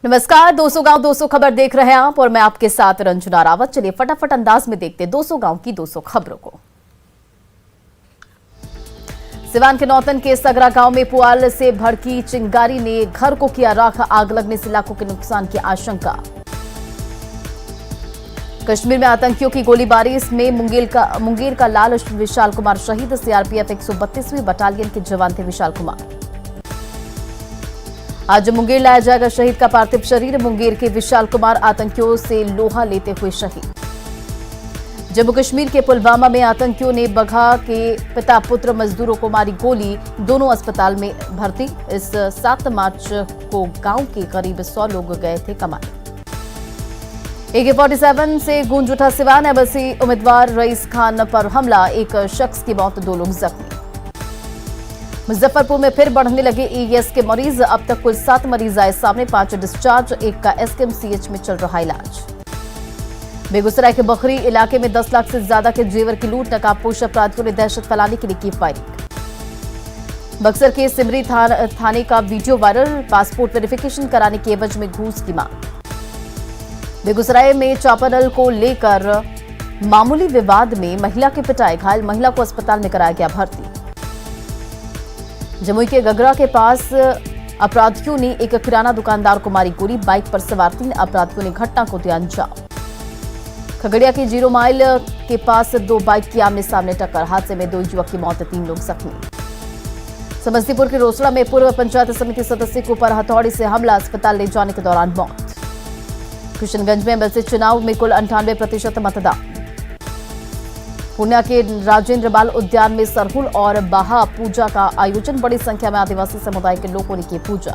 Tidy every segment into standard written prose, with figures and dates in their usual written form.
नमस्कार, 200 गांव 200 खबर देख रहे हैं आप और मैं आपके साथ रंजना रावत। चलिए फटाफट अंदाज में देखते 200 गांव की 200 खबरों को। सिवान के नौतन के सगरा गांव में पुआल से भड़की चिंगारी ने घर को किया राख, आग लगने से लाखों के नुकसान की आशंका। कश्मीर में आतंकियों की गोलीबारी में मुंगेर का लाल विशाल कुमार शहीद। सीआरपीएफ 132वीं बटालियन के जवान थे विशाल कुमार। आज मुंगेर लाया जाएगा शहीद का पार्थिव शरीर। मुंगेर के विशाल कुमार आतंकियों से लोहा लेते हुए शहीद। जम्मू कश्मीर के पुलवामा में आतंकियों ने बघा के पिता पुत्र मजदूरों को मारी गोली, दोनों अस्पताल में भर्ती। इस 7 मार्च को गांव के करीब 100 लोग गए थे कमाने। AK-47 से गूंज उठा सिवान। एमएलसी उम्मीदवार रईस खान पर हमला, एक शख्स की मौत, 2 लोग जख्मी। मुजफ्फरपुर में फिर बढ़ने लगे AES के मरीज। अब तक कुल 7 मरीज आए सामने, 5 डिस्चार्ज, 1 का SKMCH में चल रहा इलाज। बेगूसराय के बखरी इलाके में 10 लाख से ज्यादा के जेवर की लूट, नकाबपोश अपराधियों ने दहशत फैलाने के लिए की फायरिंग। बक्सर के सिमरी थाने का वीडियो वायरल, पासपोर्ट वेरिफिकेशन कराने की एवज में घूस की मांग। बेगूसराय में चापानल को लेकर मामूली विवाद में महिला की पिटाई, घायल महिला को अस्पताल में कराया गया भर्ती। जमुई के गगरा के पास अपराधियों ने एक किराना दुकानदार को मारी गोली, बाइक पर सवार 3 अपराधियों ने घटना को दिया अंजाम। खगड़िया की 0 माइल के पास 2 बाइक की आमने सामने टक्कर, हादसे में 2 युवक की मौत, 3 लोग जख्मी। समस्तीपुर के रोसड़ा में पूर्व पंचायत समिति सदस्य के ऊपर हथौड़ी से हमला, अस्पताल ले जाने के दौरान मौत। किशनगंज में एमएलसी चुनाव में कुल 98% मतदान। पूर्णिया के राजेंद्र बाल उद्यान में सरहुल और बाहा पूजा का आयोजन, बड़ी संख्या में आदिवासी समुदाय के लोगों ने की पूजा।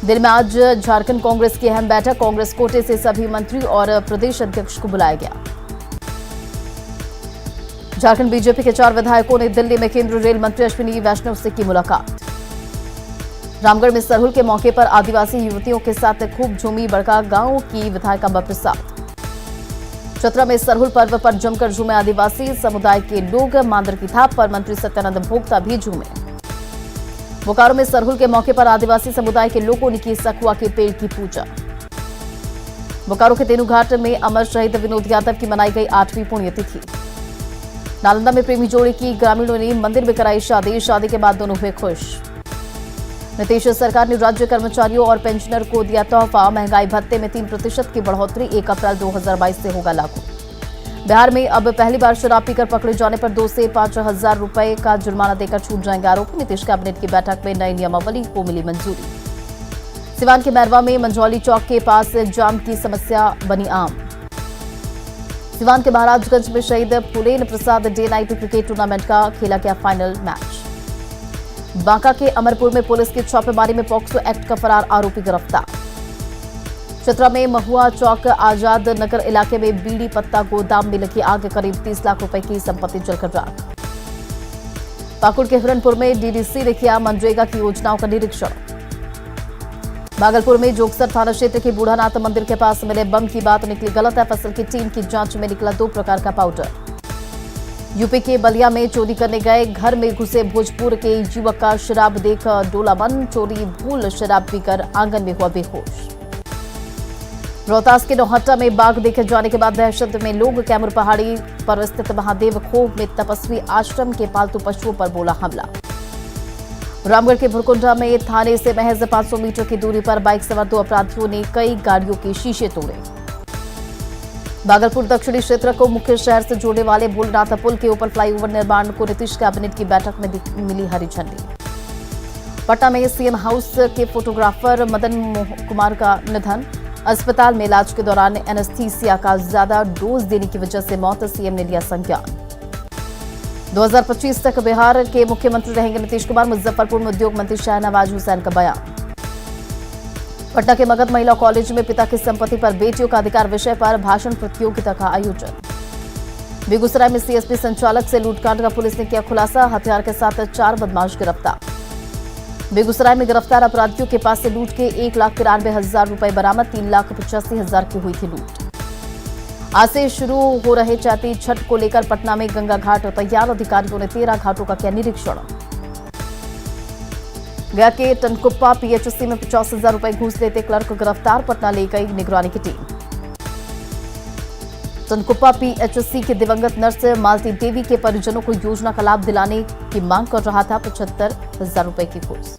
दिल्ली में आज झारखंड कांग्रेस की अहम बैठक, कांग्रेस कोटे से सभी मंत्री और प्रदेश अध्यक्ष को बुलाया गया। झारखंड बीजेपी के 4 विधायकों ने दिल्ली में केंद्रीय रेल मंत्री अश्विनी वैष्णव से की मुलाकात। रामगढ़ में सरहुल के मौके पर आदिवासी युवतियों के साथ खूब झूमी बड़का गांव की विधायक अंबा प्रसाद। चतरा में सरहुल पर्व पर जमकर झूमे आदिवासी समुदाय के लोग, मांदर की थाप पर मंत्री सत्यानंद भोक्ता भी झूमे। बोकारो में सरहुल के मौके पर आदिवासी समुदाय के लोगों ने की सखुआ के पेड़ की पूजा। बोकारो के तेनूघाट में अमर शहीद विनोद यादव की मनाई गई 8वीं पुण्यतिथि। नालंदा में प्रेमी जोड़ी की ग्रामीणों ने मंदिर में कराई शादी, शादी के बाद दोनों हुए खुश। नीतीश सरकार ने राज्य कर्मचारियों और पेंशनर को दिया तोहफा, महंगाई भत्ते में 3% की बढ़ोतरी 1 अप्रैल 2022 से होगा लागू। बिहार में अब पहली बार शराब पीकर पकड़े जाने पर 2 से 5 हजार रुपए का जुर्माना देकर छूट जाएंगे आरोपी। नीतीश कैबिनेट की बैठक में नई नियमावली को मिली मंजूरी। सिवान के मैरवा में मंझौली चौक के पास जाम की समस्या बनी आम। सिवान के महाराजगंज में शहीद फुलेन प्रसाद डे नाइट क्रिकेट टूर्नामेंट का खेला गया फाइनल मैच। बांका के अमरपुर में पुलिस की छापेमारी में पॉक्सो एक्ट का फरार आरोपी गिरफ्तार। चतरा में महुआ चौक आजाद नगर इलाके में बीड़ी पत्ता गोदाम में लगी आग, करीब 30 लाख रुपए की संपत्ति जलकर राख। पाकुड़ के हिरनपुर में DDC ने किया मनरेगा की योजनाओं का निरीक्षण। भागलपुर में जोगसर थाना क्षेत्र के बूढ़ानाथ मंदिर के पास मिले बम की बात निकली गलत है, फसल की टीम की जांच में निकला 2 प्रकार का पाउडर। यूपी के बलिया में चोरी करने गए घर में घुसे भोजपुर के युवक का शराब देख डोला बंद, चोरी भूल शराब पीकर आंगन में हुआ बेहोश। रोहतास के नौहट्टा में बाघ देखे जाने के बाद दहशत में लोग, कैमूर पहाड़ी पर स्थित महादेव खोह में तपस्वी आश्रम के पालतू पशुओं पर बोला हमला। रामगढ़ के भुरकुंडा में थाने से महज 500 मीटर की दूरी पर बाइक सवार 2 अपराधियों ने कई गाड़ियों के शीशे तोड़े। भागलपुर दक्षिणी क्षेत्र को मुख्य शहर से जोड़ने वाले भूलनाथ पुल के ऊपर फ्लाईओवर निर्माण को नीतीश कैबिनेट की बैठक में मिली हरी झंडी। पटना में सीएम हाउस के फोटोग्राफर मदन कुमार का निधन, अस्पताल में इलाज के दौरान एनेस्थीसिया का ज्यादा डोज देने की वजह से मौत, सीएम ने लिया संज्ञान। 2025 तक बिहार के मुख्यमंत्री रहेंगे नीतीश कुमार, मुजफ्फरपुर में उद्योग मंत्री शाहनवाज हुसैन का बयान। पटना के मगध महिला कॉलेज में पिता की संपत्ति पर बेटियों का अधिकार विषय पर भाषण प्रतियोगिता का आयोजन। बेगूसराय में सीएसपी संचालक से लूटकांड का पुलिस ने किया खुलासा, हथियार के साथ 4 बदमाश गिरफ्तार। बेगूसराय में गिरफ्तार अपराधियों के पास से लूट के 1,93,000 रुपए बरामद, 3,85,000 की हुई थी लूट। आज से शुरू हो रहे चैती छठ को लेकर पटना में गंगा घाट तैयार, अधिकारियों ने 13 घाटों का किया निरीक्षण। गया के टनकुप्पा पीएचसी में 50,000 रुपए घूस लेते क्लर्क गिरफ्तार, पटना ले गई निगरानी की टीम। टनकुप्पा पीएचसी के दिवंगत नर्स मालती देवी के परिजनों को योजना का लाभ दिलाने की मांग कर रहा था 75,000 रुपए की घूस।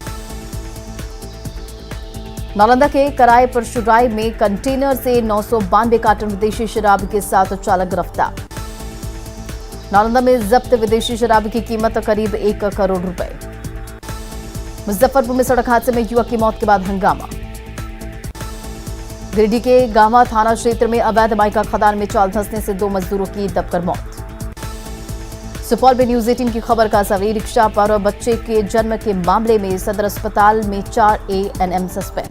नालंदा के कराए परशुराय में कंटेनर से 992 कार्टन विदेशी शराब के साथ चालक गिरफ्तार। नालंदा में जब्त विदेशी शराब की कीमत करीब 1 करोड़ रुपए। मुजफ्फरपुर में सड़क हादसे में युवक की मौत के बाद हंगामा। गिरिडीह के गांवा थाना क्षेत्र में अवैध माइका खदान में चाल धंसने से 2 मजदूरों की दबकर मौत। सुपौल में न्यूज 18 की खबर का सवारी रिक्शा पर बच्चे के जन्म के मामले में सदर अस्पताल में 4 ANM सस्पेंड।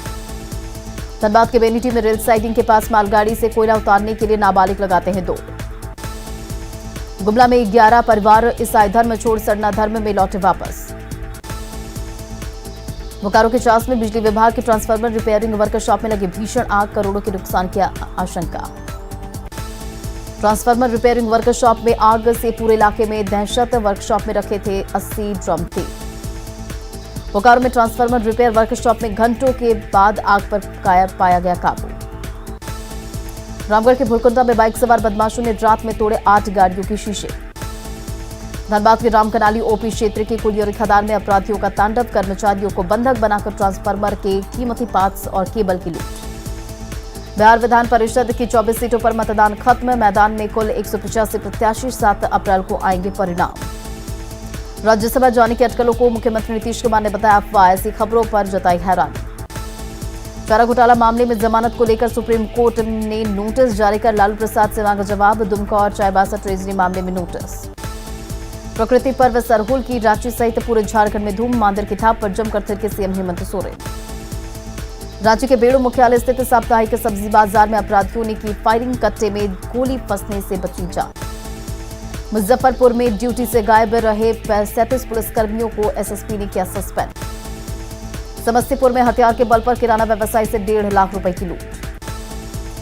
धनबाद के बेनीटी में रेल साइडिंग के पास मालगाड़ी से कोयला उतारने के लिए नाबालिग लगाते हैं दौड़। गुमला में 11 परिवार ईसाई धर्म छोड़ सरना धर्म में लौटे वापस। बोकारो के चास में बिजली विभाग के ट्रांसफार्मर रिपेयरिंग वर्कशॉप में लगी भीषण आग, करोड़ों के नुकसान की आशंका। ट्रांसफार्मर रिपेयरिंग वर्कशॉप में आग से पूरे इलाके में दहशत, वर्कशॉप में रखे थे 80 ड्रम तेल। बोकारो में ट्रांसफार्मर रिपेयर वर्कशॉप में घंटों के बाद आग पर पाया गया काबू। रामगढ़ के भुरकुंदा में बाइक सवार बदमाशों ने रात में तोड़े 8 गाड़ियों के शीशे। धनबाद के रामकनाली ओपी क्षेत्र की कुलियरी खदान में अपराधियों का तांडव, कर्मचारियों को बंधक बनाकर ट्रांसफार्मर के कीमती पार्ट्स और केबल की लूट। बिहार विधान परिषद की 24 सीटों पर मतदान खत्म, मैदान में कुल 185 प्रत्याशी, 7 अप्रैल को आएंगे परिणाम। राज्यसभा जाने की अटकलों को मुख्यमंत्री नीतीश कुमार ने बताया अफवाह, ऐसी खबरों पर जताई हैरानी। चारा घोटाला मामले में जमानत को लेकर सुप्रीम कोर्ट ने नोटिस जारी कर लालू प्रसाद से मांगा जवाब। दुमका और चाईबासा ट्रेजरी मामले में नोटिस। प्रकृति पर्व सरहुल की रांची सहित पूरे झारखंड में धूम, मांदर की थाप पर जमकर थिरके सीएम हेमंत सोरेन। रांची के बेड़ू मुख्यालय स्थित साप्ताहिक सब्जी बाजार में अपराधियों ने की फायरिंग, कट्टे में गोली फंसने से बची जान। मुजफ्फरपुर में ड्यूटी से गायब रहे 37 पुलिसकर्मियों को एसएसपी ने किया सस्पेंड। समस्तीपुर में हथियार के बल पर किराना व्यवसायी से 1.5 लाख रुपए की लूट।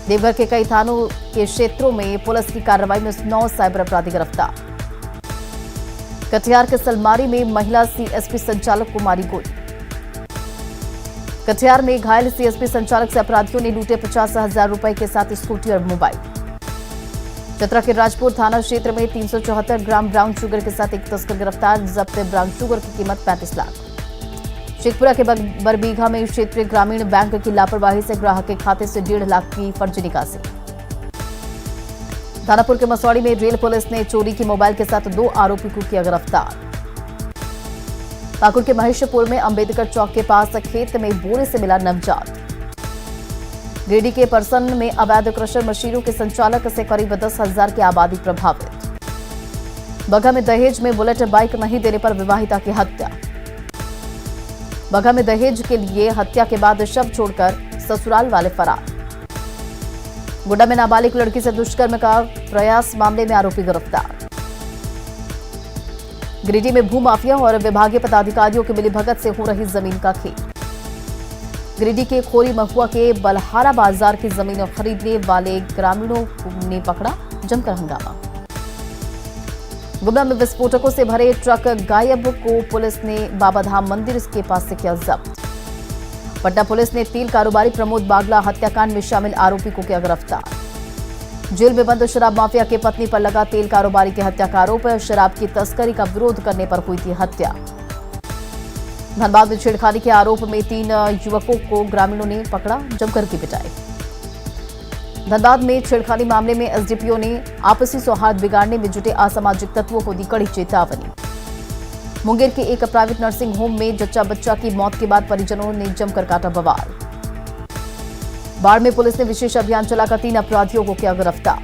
देवघर के कई थानों के क्षेत्रों में पुलिस की कार्रवाई में 9 साइबर अपराधी गिरफ्तार। कटिहार के सलमारी में महिला सीएसपी संचालक को मारी गोली। कटिहार में घायल सीएसपी संचालक से अपराधियों ने लूटे 50,000 रुपए के साथ स्कूटी और मोबाइल। चतरा के राजपुर थाना क्षेत्र में 374 ग्राम ब्राउन शुगर के साथ एक तस्कर गिरफ्तार। जब्त ब्राउन शुगर की कीमत 35 लाख। शेखपुरा के बरबीघा में क्षेत्रीय ग्रामीण बैंक की लापरवाही से ग्राहक के खाते से 1.5 लाख की फर्जी निकासी। दानापुर के मसौड़ी में रेल पुलिस ने चोरी की मोबाइल के साथ 2 आरोपी को किया गिरफ्तार। पाकुड़ के महेशपुर में अंबेडकर चौक के पास खेत में बोरे से मिला नवजात। गिरिडीह के परसन में अवैध क्रशर मशीनों के संचालक से करीब 10,000 की आबादी प्रभावित। बगहा में दहेज में बुलेट बाइक नहीं देने पर विवाहिता की हत्या। बगहा में दहेज के लिए हत्या के बाद शव छोड़कर ससुराल वाले फरार। गोड्डा में नाबालिग लड़की से दुष्कर्म का प्रयास मामले में आरोपी गिरफ्तार। गिरिडीह में भूमाफिया और विभागीय पदाधिकारियों की मिलीभगत से हो रही जमीन का खेल। गिरिडीह के खोरी महुआ के बलहारा बाजार की जमीन खरीदने वाले ग्रामीणों ने पकड़ा जमकर हंगामा। गुमला में विस्फोटकों से भरे ट्रक गायब को पुलिस ने बाबाधाम मंदिर के पास से किया जब्त। पटना पुलिस ने तेल कारोबारी प्रमोद बागला हत्याकांड में शामिल आरोपी को किया गिरफ्तार। जेल में बंद शराब माफिया के पत्नी पर लगा तेल कारोबारी की हत्या का आरोप। शराब की तस्करी का विरोध करने पर हुई थी हत्या। धनबाद में छेड़खानी के आरोप में 3 युवकों को ग्रामीणों ने पकड़ा, जमकर की पिटाई। धनबाद में छेड़खानी मामले में एसडीपीओ ने आपसी सौहार्द बिगाड़ने में जुटे असामाजिक तत्वों को दी कड़ी चेतावनी। मुंगेर के एक प्राइवेट नर्सिंग होम में जच्चा बच्चा की मौत के बाद परिजनों ने जमकर काटा बवाल। बाढ़ में पुलिस ने विशेष अभियान चलाकर 3 अपराधियों को किया गिरफ्तार।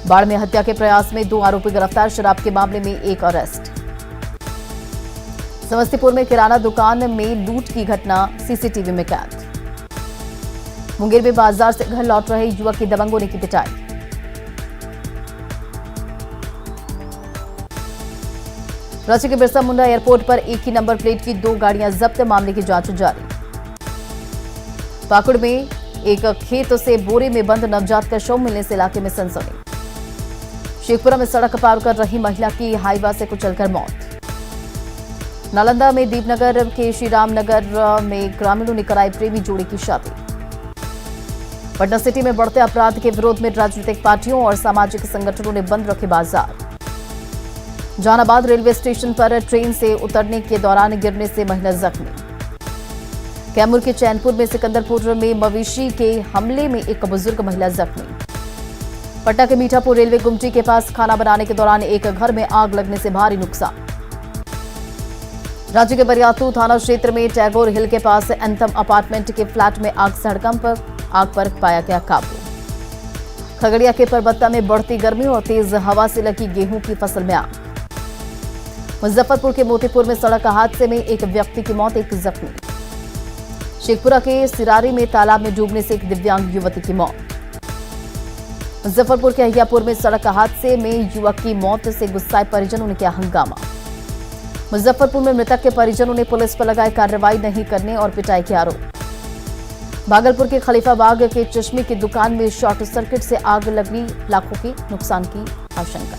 बाढ़ में हत्या के प्रयास में 2 आरोपी गिरफ्तार। शराब के मामले में 1 अरेस्ट। समस्तीपुर में किराना दुकान में लूट की घटना सीसीटीवी में कैद। मुंगेर में बाजार से घर लौट रहे युवक की दबंगों ने की पिटाई। रांची के बिरसा मुंडा एयरपोर्ट पर एक ही नंबर प्लेट की 2 गाड़ियां जब्त, मामले की जांच जारी। पाकुड़ में एक खेत से बोरे में बंद नवजात का शव मिलने से इलाके में सनसनी। शेखपुरा में सड़क पार कर रही महिला की हाईवा से कुचलकर मौत। नालंदा में दीपनगर के श्री राम नगर में ग्रामीणों ने कराई प्रेमी जोड़ी की शादी। पटना सिटी में बढ़ते अपराध के विरोध में राजनीतिक पार्टियों और सामाजिक संगठनों ने बंद रखे बाजार। जहानाबाद रेलवे स्टेशन पर ट्रेन से उतरने के दौरान गिरने से महिला जख्मी। कैमूर के चैनपुर में सिकंदरपुर में मवेशी के हमले में एक बुजुर्ग महिला जख्मी। पटना के मीठापुर रेलवे गुमटी के पास खाना बनाने के दौरान एक घर में आग लगने से भारी नुकसान। राज्य के बरियातू थाना क्षेत्र में टैगोर हिल के पास एंथम अपार्टमेंट के फ्लैट में आग पर पाया गया काबू। खगड़िया के परबत्ता में बढ़ती गर्मी और तेज हवा से लगी गेहूं की फसल में आग। मुजफ्फरपुर के मोतीपुर में सड़क हादसे में एक व्यक्ति की मौत, एक जख्मी। शेखपुरा के सिरारी में तालाब में डूबने से एक दिव्यांग युवती की मौत। मुजफ्फरपुर के अहियापुर में सड़क हादसे में युवक की मौत से गुस्साए परिजनों ने किया हंगामा। मुजफ्फरपुर में मृतक के परिजनों ने पुलिस पर लगाए कार्रवाई नहीं करने और पिटाई के आरोप। भागलपुर के खलीफाबाग के चश्मे की दुकान में शॉर्ट सर्किट से आग लगने, लाखों के नुकसान की आशंका।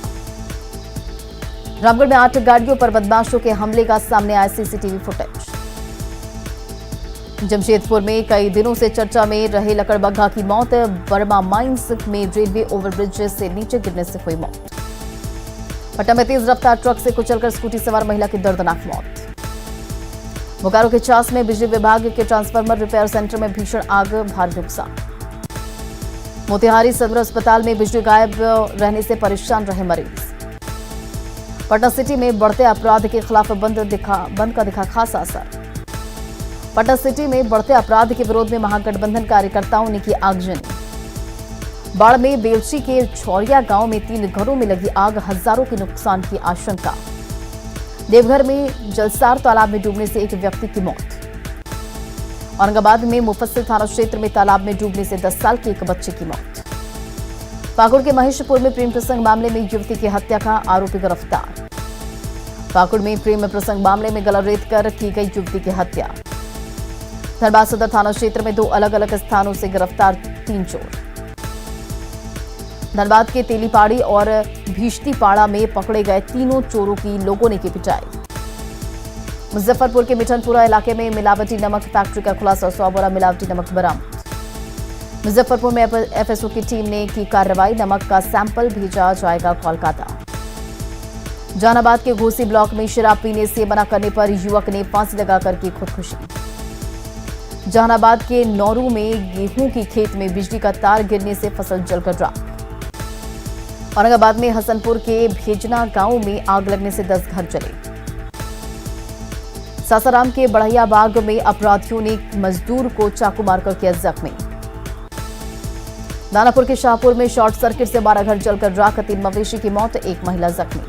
रामगढ़ में 8 गाड़ियों पर बदमाशों के हमले का सामने आया सीसीटीवी फुटेज। जमशेदपुर में कई दिनों से चर्चा में रहे लकड़बग्घा की मौत। बर्मा माइंस में रेलवे ओवरब्रिज से नीचे गिरने से हुई मौत। पटना में तेज रफ्तार ट्रक से कुचलकर स्कूटी सवार महिला की दर्दनाक मौत। बोकारो के चास में बिजली विभाग के ट्रांसफार्मर रिपेयर सेंटर में भीषण आग, भारी नुकसान। मोतिहारी सदर अस्पताल में बिजली गायब रहने से परेशान रहे मरीज। पटना सिटी में बढ़ते अपराध के खिलाफ बंद का दिखा खासा असर। पटना सिटी में बढ़ते अपराध के विरोध में महागठबंधन कार्यकर्ताओं ने की आगजनी। बाढ़ में बेलची के छौरिया गांव में 3 घरों में लगी आग, हजारों के नुकसान की आशंका। देवघर में जलसार तालाब में डूबने से एक व्यक्ति की मौत। औरंगाबाद में मुफस्सिल थाना क्षेत्र में तालाब में डूबने से 10 साल के एक बच्चे की मौत। पाकुड़ के महेशपुर में प्रेम प्रसंग मामले में युवती की हत्या का आरोपी गिरफ्तार। पाकुड़ में प्रेम प्रसंग मामले में गला रेत कर की गई युवती की हत्या। धनबाद सदर थाना क्षेत्र में 2 अलग अलग स्थानों से गिरफ्तार 3 चोर। धनबाद के तेलीपाड़ी और भीष्टीपाड़ा में पकड़े गए तीनों चोरों की लोगों ने की पिटाई। मुजफ्फरपुर के मिठनपुरा इलाके में मिलावटी नमक फैक्ट्री का खुलासा, 100 बोरा मिलावटी नमक बरामद। मुजफ्फरपुर में एफएसओ की टीम ने की कार्रवाई, नमक का सैंपल भेजा जाएगा कोलकाता। जहानाबाद के घोसी ब्लॉक में शराब पीने से मना करने पर युवक ने फांसी लगाकर की खुदकुशी। जहानाबाद के नौरू में गेहूं की खेत में बिजली का तार गिरने से फसल जलकर राख। औरंगाबाद में हसनपुर के भेजना गांव में आग लगने से 10 घर जले। सासाराम के बढ़ैया बाग में अपराधियों ने मजदूर को चाकू मारकर किया जख्मी। दानापुर के शाहपुर में शॉर्ट सर्किट से 12 घर जलकर राख, 3 मवेशी की मौत, 1 महिला जख्मी।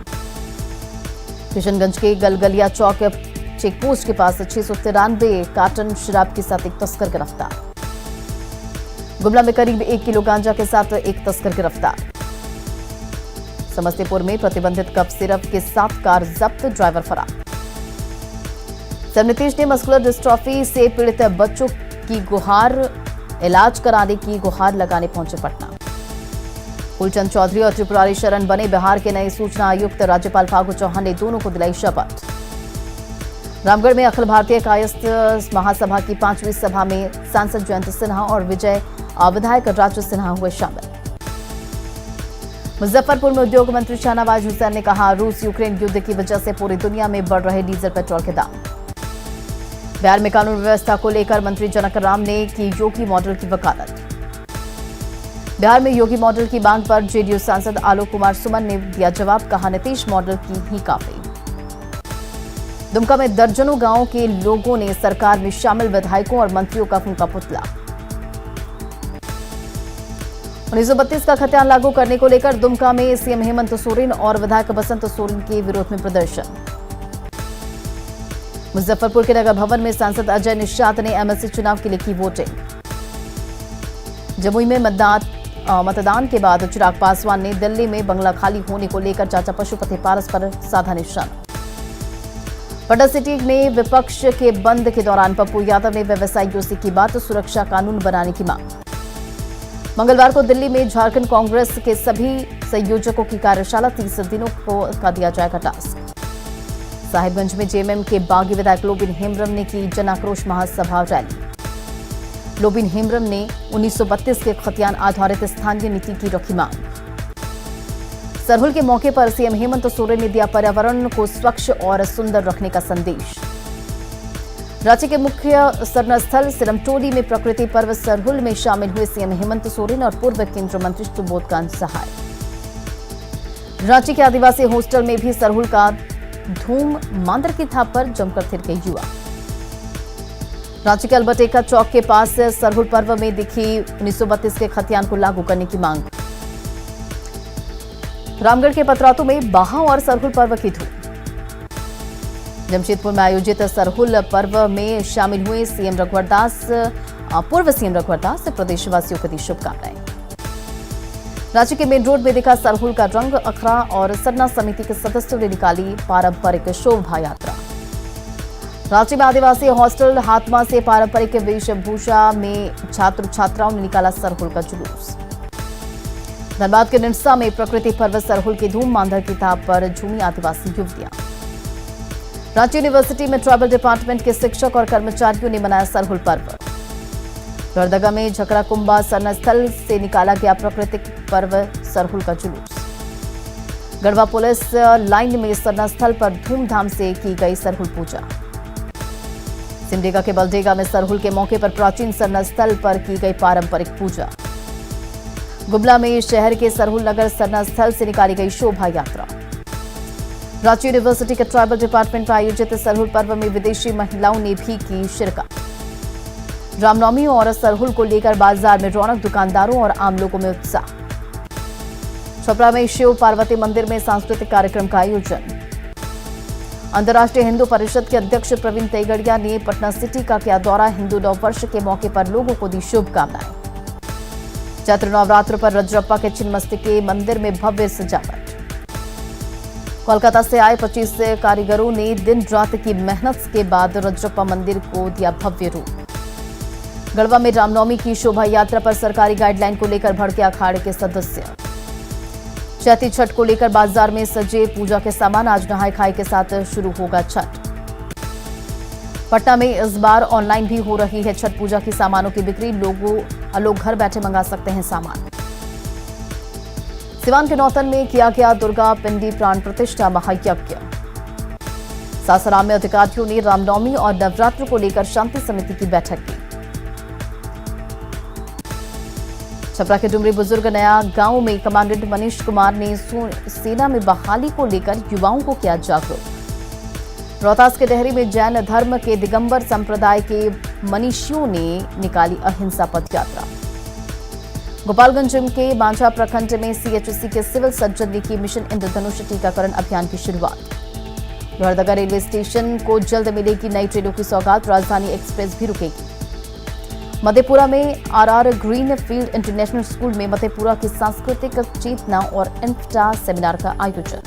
किशनगंज के गलगलिया चौक चेकपोस्ट के पास 693 कार्टन शराब के साथ एक तस्कर गिरफ्तार। गुमला में करीब 1 किलो गांजा के साथ एक तस्कर गिरफ्तार। समस्तीपुर में प्रतिबंधित कफ सिरप के साथ कार जब्त, ड्राइवर फरार। सीएम नीतीश ने मस्कुलर डिस्ट्रॉफी से पीड़ित बच्चों की गुहार, इलाज कराने की गुहार लगाने पहुंचे पटना। फूलचंद चौधरी और त्रिपुरारी शरण बने बिहार के नए सूचना आयुक्त। राज्यपाल फागू चौहान ने दोनों को दिलाई शपथ। रामगढ़ में अखिल भारतीय कायस्थ महासभा की 5वीं सभा में सांसद जयंत सिन्हा और विजय विधायक राजू सिन्हा हुए शामिल। मुजफ्फरपुर में उद्योग मंत्री शाहनवाज हुसैन ने कहा, रूस यूक्रेन युद्ध की वजह से पूरी दुनिया में बढ़ रहे डीजल पेट्रोल के दाम। बिहार में कानून व्यवस्था को लेकर मंत्री जनक राम ने की योगी मॉडल की वकालत। बिहार में योगी मॉडल की मांग पर जेडीयू सांसद आलोक कुमार सुमन ने दिया जवाब, कहा नीतीश मॉडल की ही काफी। दुमका में दर्जनों गांवों के लोगों ने सरकार में शामिल विधायकों और मंत्रियों का फूंका पुतला। 1932 का खतियान लागू करने को लेकर दुमका में सीएम हेमंत सोरेन और विधायक बसंत सोरेन के विरोध में प्रदर्शन। मुजफ्फरपुर के नगर भवन में सांसद अजय निषाद ने एमएलसी चुनाव के लिए की वोटिंग। जमुई में मतदान के बाद चिराग पासवान ने दिल्ली में बंगला खाली होने को लेकर चाचा पशुपति पारस पर साधा निशाना। पटना सिटी में विपक्ष के बंद के दौरान पप्पू यादव ने व्यवसायियों से की बात, सुरक्षा कानून बनाने की मांग। मंगलवार को दिल्ली में झारखंड कांग्रेस के सभी संयोजकों की कार्यशाला, 30 दिनों का दिया जाएगा टास्क। साहिबगंज में जेएमएम के बागी विधायक लोबिन हेम्ब्रम ने की जन आक्रोश महासभा रैली। लोबिन हेम्ब्रम ने 1932 के खतियान आधारित स्थानीय नीति की रखी मांग। सरहुल के मौके पर सीएम हेमंत सोरेन ने दिया पर्यावरण को स्वच्छ और सुंदर रखने का संदेश। राज्य के मुख्य सरना स्थल सिरमटोली में प्रकृति पर्व सरहुल में शामिल हुए सीएम हेमंत सोरेन और पूर्व केंद्रीय मंत्री सुबोधकांत सहाय। रांची के आदिवासी हॉस्टल में भी सरहुल का धूम, मांदर की थाप पर जमकर थिरके युवा। रांची के अल्बर्टेका चौक के पास सरहुल पर्व में दिखी 1932 के खतियान को लागू करने की मांग। रामगढ़ के पतरातू में बाहा और सरहुल पर्व की धूम। जमशेदपुर में आयोजित सरहुल पर्व में शामिल हुए सीएम रघुवर दास, पूर्व सीएम रघुवर दास से प्रदेशवासियों को दी शुभकामनाएं। रांची के मेन रोड में दिखा सरहुल का रंग, अखड़ा और सरना समिति के सदस्यों ने निकाली पारंपरिक शोभा यात्रा। रांची में आदिवासी हॉस्टल हातमा से पारंपरिक वेशभूषा में छात्र छात्राओं ने निकाला सरहुल का जुलूस। धनबाद के निरसा में प्रकृति पर्व सरहुल की धूम, मांदर की ताप पर झूमी आदिवासी युवतियां। रांची यूनिवर्सिटी में ट्राइबल डिपार्टमेंट के शिक्षक और कर्मचारियों ने मनाया सरहुल पर्व। लोहरदगा में झकरा कुंभा सरना स्थल से निकाला गया प्राकृतिक पर्व सरहुल का जुलूस। गढ़वा पुलिस लाइन में सरना स्थल पर धूमधाम से की गई सरहुल पूजा। सिमडेगा के बलडेगा में सरहुल के मौके पर प्राचीन सरना स्थल पर की गई पारंपरिक पूजा। गुमला में शहर के सरहुल नगर सरना स्थल से निकाली गई शोभा यात्रा। रांची यूनिवर्सिटी के ट्राइबल डिपार्टमेंट में आयोजित सरहुल पर्व में विदेशी महिलाओं ने भी की शिरकत। रामनवमी और सरहुल को लेकर बाजार में रौनक, दुकानदारों और आम लोगों में उत्साह। छपरा में शिव पार्वती मंदिर में सांस्कृतिक कार्यक्रम का आयोजन। अंतर्राष्ट्रीय हिंदू परिषद के अध्यक्ष प्रवीण तेगड़िया ने पटना सिटी का किया दौरा। हिंदू नववर्ष के मौके पर लोगों को दी शुभकामनाएं। चैत्र नवरात्र पर रजरप्पा के छिन्नमस्तिके मंदिर में भव्य सजावट। कोलकाता से आए 25 कारीगरों ने दिन रात की मेहनत के बाद रजरप्पा मंदिर को दिया भव्य रूप। गढ़वा में रामनवमी की शोभा यात्रा पर सरकारी गाइडलाइन को लेकर भड़के अखाड़े के सदस्य। चैती छठ को लेकर बाजार में सजे पूजा के सामान। आज नहाय खाए के साथ शुरू होगा छठ। पटना में इस बार ऑनलाइन भी हो रही है छठ पूजा की सामानों की बिक्री। लोग घर बैठे मंगा सकते हैं सामान। सिवान के नौतन में किया गया दुर्गा पिंडी प्राण प्रतिष्ठा महायज्ञ। सासाराम में अधिकारियों ने रामनवमी और नवरात्र को लेकर शांति समिति की बैठक की। छपरा के डुमरी बुजुर्ग नया गांव में कमांडेंट मनीष कुमार ने सेना में बहाली को लेकर युवाओं को किया जागरूक। रोहतास के डेहरी में जैन धर्म के दिगंबर संप्रदाय के मनीषियों ने निकाली अहिंसा पद यात्रा। गोपालगंज के मांझा प्रखंड में सीएचसी के सिविल सर्जन ने की मिशन इंद्रधनुष टीकाकरण अभियान की शुरुआत। लोहरदगा रेलवे स्टेशन को जल्द मिलेगी नई ट्रेनों की सौगात। राजधानी एक्सप्रेस भी रुकेगी। मधेपुरा में RR green field international school में मधेपुरा की सांस्कृतिक चेतना और इंफ्रा सेमिनार का आयोजन।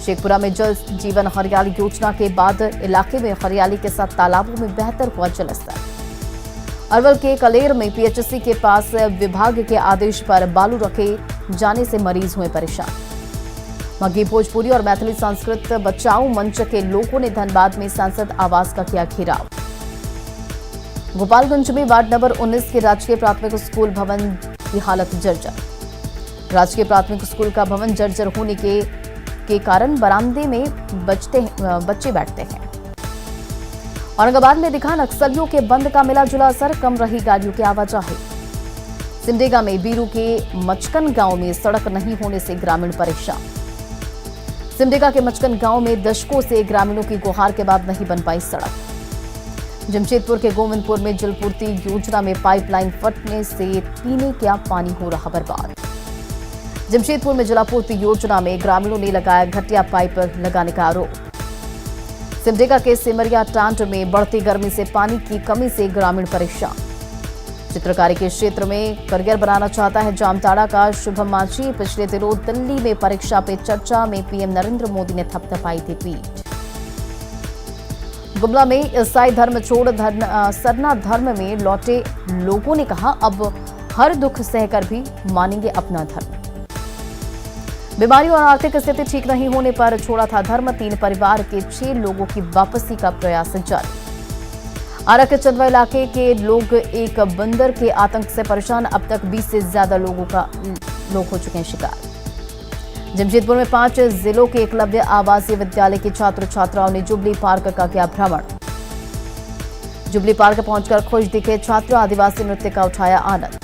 शेखपुरा में जल जीवन हरियाली योजना के बाद इलाके में हरियाली के साथ तालाबों में बेहतर हुआ जलस्तर। अरवल के कलेर में पीएचसी के पास विभाग के आदेश पर बालू रखे जाने से मरीज हुए परेशान। मघी भोजपुरी और मैथिली संस्कृत बचाओ मंच के लोगों ने धनबाद में सांसद आवास का किया घेराव। गोपालगंज में वार्ड नंबर 19 के राजकीय प्राथमिक स्कूल भवन की हालत जर्जर। राजकीय प्राथमिक स्कूल का भवन जर्जर होने के कारण बरामदे में बच्चे बैठते हैं। औरंगाबाद में दिखा नक्सलियों के बंद का मिला जुला असर, कम रही गाड़ियों की आवाजाही। सिमडेगा में बीरू के मचकन गांव में सड़क नहीं होने से ग्रामीण परेशान। सिमडेगा के मचकन गांव में दशकों से ग्रामीणों की गुहार के बाद नहीं बन पाई सड़क। जमशेदपुर के गोविंदपुर में जलपूर्ति योजना में पाइपलाइन फटने से पीने का पानी हो रहा बर्बाद। जमशेदपुर में जलापूर्ति योजना में ग्रामीणों ने लगाया घटिया पाइप लगाने का आरोप। सिमडेगा के सिमरिया टांड में बढ़ती गर्मी से पानी की कमी से ग्रामीण परेशान। चित्रकारी के क्षेत्र में करियर बनाना चाहता है जामताड़ा का शुभम मांझी। पिछले दिनों दिल्ली में परीक्षा पे चर्चा में पीएम नरेंद्र मोदी ने थपथपाई थी पीठ। गुमला में ईसाई धर्म छोड़ सरना धर्म में लौटे लोगों ने कहा अब हर दुख सहकर भी मानेंगे अपना धर्म। बीमारी और आर्थिक स्थिति ठीक नहीं होने पर छोड़ा था धर्म। 3 परिवार के 6 लोगों की वापसी का प्रयास जारी। आरा के चंदवा इलाके के लोग एक बंदर के आतंक से परेशान। अब तक 20 से ज्यादा लोग हो चुके हैं शिकार। जमशेदपुर में 5 जिलों के एकलव्य आवासीय विद्यालय के छात्र छात्राओं ने जुबली पार्क का किया भ्रमण। जुबली पार्क पहुंचकर खुश दिखे छात्र। आदिवासी नृत्य का उठाया आनंद।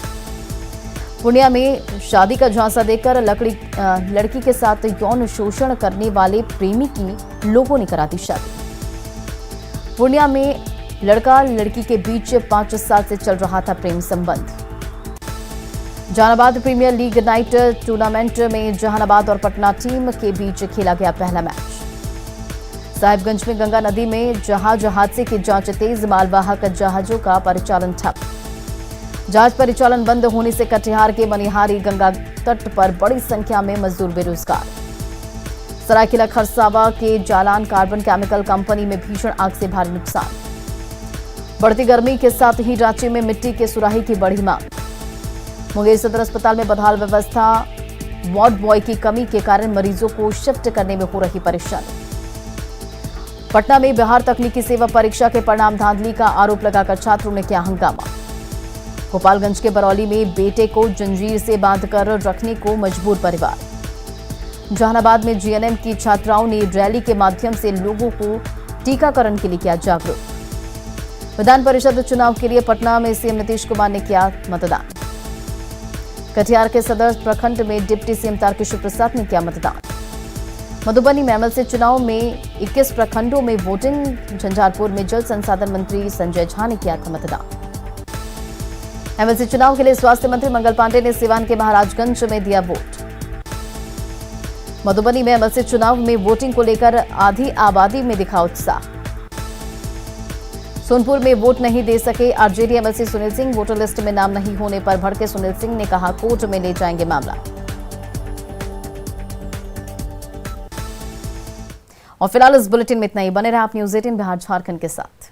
पूर्णिया में शादी का झांसा देकर लड़की के साथ यौन शोषण करने वाले प्रेमी की लोगों ने करा दी शादी। पूर्णिया में लड़का लड़की के बीच 5 साल से चल रहा था प्रेम संबंध। Jehanabad premier league night tournament में जहानाबाद और पटना टीम के बीच खेला गया पहला मैच। साहिबगंज में गंगा नदी में जहाज हादसे की जांच तेज। मालवाहक जहाजों का परिचालन ठप। जहाज परिचालन बंद होने से कटिहार के मनिहारी गंगा तट पर बड़ी संख्या में मजदूर बेरोजगार। सरायकेला खरसावा के जालान कार्बन केमिकल कंपनी में भीषण आग से भारी नुकसान। बढ़ती गर्मी के साथ ही रांची में मिट्टी के सुराही की बढ़ी मांग। मुंगेर सदर अस्पताल में बदहाल व्यवस्था। वार्ड बॉय की कमी के कारण मरीजों को शिफ्ट करने में हो रही परेशानी। पटना में बिहार तकनीकी सेवा परीक्षा के परिणाम धांधली का आरोप लगाकर छात्रों ने किया हंगामा। गोपालगंज के बरौली में बेटे को जंजीर से बांधकर रखने को मजबूर परिवार। जहानाबाद में जीएनएम की छात्राओं ने रैली के माध्यम से लोगों को टीकाकरण के लिए किया जागरूक। विधान परिषद चुनाव के लिए पटना में सीएम नीतीश कुमार ने किया मतदान। कटिहार के सदर प्रखंड में डिप्टी सीएम तारकिशोर प्रसाद ने किया मतदान। मधुबनी में एमएलसी चुनाव में 21 प्रखंडों में वोटिंग। झंझारपुर में जल संसाधन मंत्री संजय झा ने किया था मतदान। एमएलसी चुनाव के लिए स्वास्थ्य मंत्री मंगल पांडे ने सिवान के महाराजगंज में दिया वोट। मधुबनी में एमएलसी चुनाव में वोटिंग को लेकर आधी आबादी में दिखा उत्साह। सोनपुर में वोट नहीं दे सके RJD MLC Sunil Singh. Voter list में नाम नहीं होने पर भड़के सुनील सिंह ने कहा कोर्ट में ले जाएंगे मामला। और फिलहाल इस बुलेटिन में इतना ही। बने रहे आप न्यूज़ 18 बिहार झारखंड के साथ।